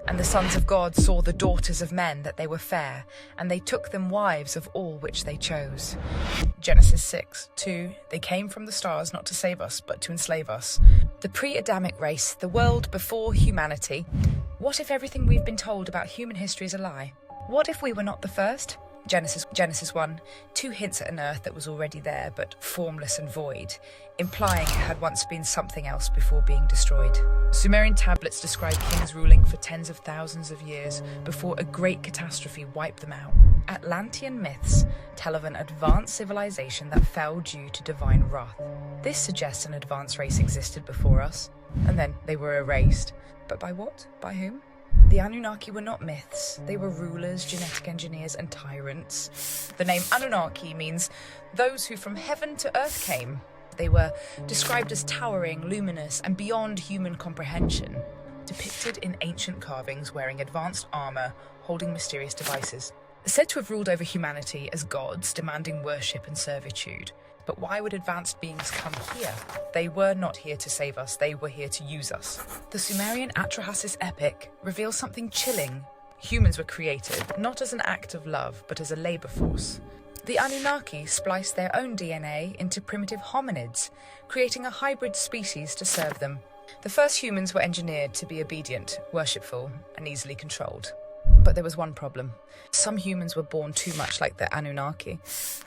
And the sons of God saw the daughters of men that they were fair, and they took them wives of all which they chose. Genesis 6:2. They came from the stars not to save us, but to enslave us. The pre-Adamic race, the world before humanity. What if everything we've been told about human history is a lie? What if we were not the first? Genesis 1, 2 hints at an earth that was already there, but formless and void, implying it had once been something else before being destroyed. Sumerian tablets describe kings ruling for tens of thousands of years before a great catastrophe wiped them out. Atlantean myths tell of an advanced civilization that fell due to divine wrath. This suggests an advanced race existed before us, and then they were erased. But by what? By whom? The Anunnaki were not myths. They were rulers, genetic engineers, and tyrants. The name Anunnaki means those who from heaven to earth came. They were described as towering, luminous, and beyond human comprehension, depicted in ancient carvings wearing advanced armor, holding mysterious devices. Said to have ruled over humanity as gods, demanding worship and servitude. But why would advanced beings come here? They were not here to save us, they were here to use us. The Sumerian Atrahasis epic reveals something chilling. Humans were created, not as an act of love, but as a labor force. The Anunnaki spliced their own DNA into primitive hominids, creating a hybrid species to serve them. The first humans were engineered to be obedient, worshipful, and easily controlled. But there was one problem. Some humans were born too much like the Anunnaki.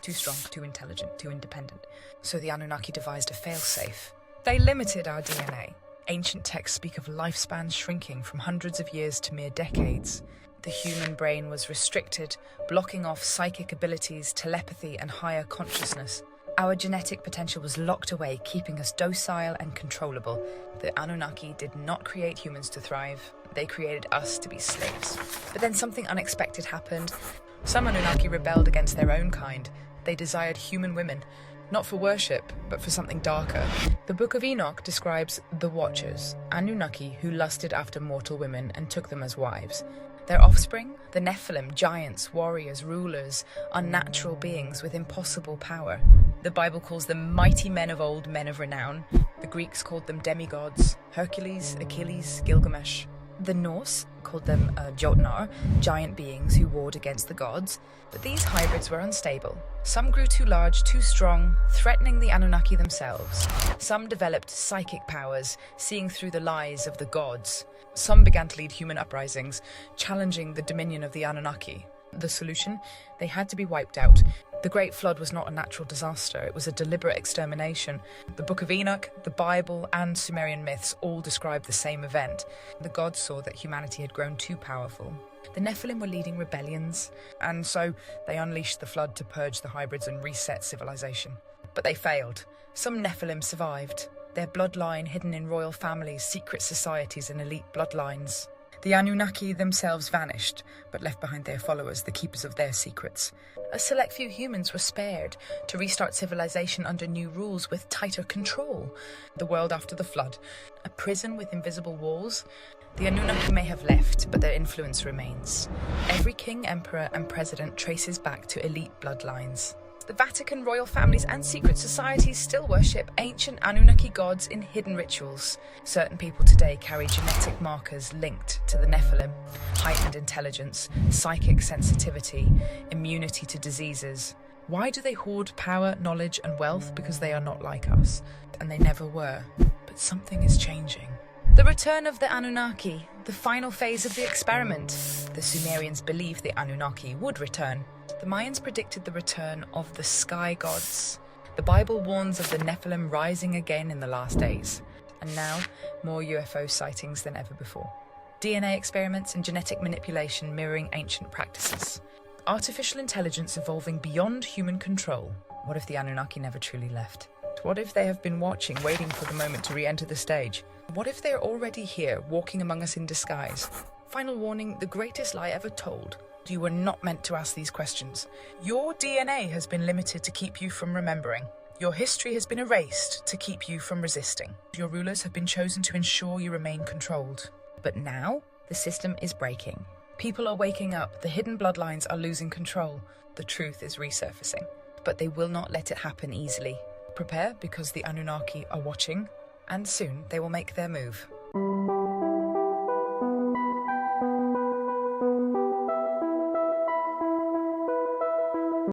Too strong, too intelligent, too independent. So the Anunnaki devised a failsafe. They limited our DNA. Ancient texts speak of lifespans shrinking from hundreds of years to mere decades. The human brain was restricted, blocking off psychic abilities, telepathy, and higher consciousness. Our genetic potential was locked away, keeping us docile and controllable. The Anunnaki did not create humans to thrive. They created us to be slaves. But then something unexpected happened. Some Anunnaki rebelled against their own kind. They desired human women, not for worship, but for something darker. The Book of Enoch describes the Watchers, Anunnaki who lusted after mortal women and took them as wives. Their offspring, the Nephilim, giants, warriors, rulers, unnatural beings with impossible power. The Bible calls them mighty men of old, men of renown. The Greeks called them demigods, Hercules, Achilles, Gilgamesh. The Norse called them Jotnar, giant beings who warred against the gods. But these hybrids were unstable. Some grew too large, too strong, threatening the Anunnaki themselves. Some developed psychic powers, seeing through the lies of the gods. Some began to lead human uprisings, challenging the dominion of the Anunnaki. The solution? They had to be wiped out. The Great Flood was not a natural disaster, it was a deliberate extermination. The Book of Enoch, the Bible, and Sumerian myths all describe the same event. The gods saw that humanity had grown too powerful. The Nephilim were leading rebellions, and so they unleashed the flood to purge the hybrids and reset civilization. But they failed. Some Nephilim survived, their bloodline hidden in royal families, secret societies, and elite bloodlines. The Anunnaki themselves vanished, but left behind their followers, the keepers of their secrets. A select few humans were spared to restart civilization under new rules with tighter control. The world after the flood, a prison with invisible walls. The Anunnaki may have left, but their influence remains. Every king, emperor, and president traces back to elite bloodlines. The Vatican, royal families, and secret societies still worship ancient Anunnaki gods in hidden rituals. Certain people today carry genetic markers linked to the Nephilim: heightened intelligence, psychic sensitivity, immunity to diseases. Why do they hoard power, knowledge, and wealth? Because they are not like us. And they never were. But something is changing. The return of the Anunnaki, the final phase of the experiment. The Sumerians believed the Anunnaki would return. The Mayans predicted the return of the sky gods. The Bible warns of the Nephilim rising again in the last days. And now, more UFO sightings than ever before. DNA experiments and genetic manipulation mirroring ancient practices. Artificial intelligence evolving beyond human control. What if the Anunnaki never truly left? What if they have been watching, waiting for the moment to re-enter the stage? What if they're already here, walking among us in disguise? Final warning, the greatest lie ever told. You were not meant to ask these questions. Your DNA has been limited to keep you from remembering. Your history has been erased to keep you from resisting. Your rulers have been chosen to ensure you remain controlled. But now, the system is breaking. People are waking up, the hidden bloodlines are losing control. The truth is resurfacing. But they will not let it happen easily. Prepare, because the Anunnaki are watching, and soon they will make their move.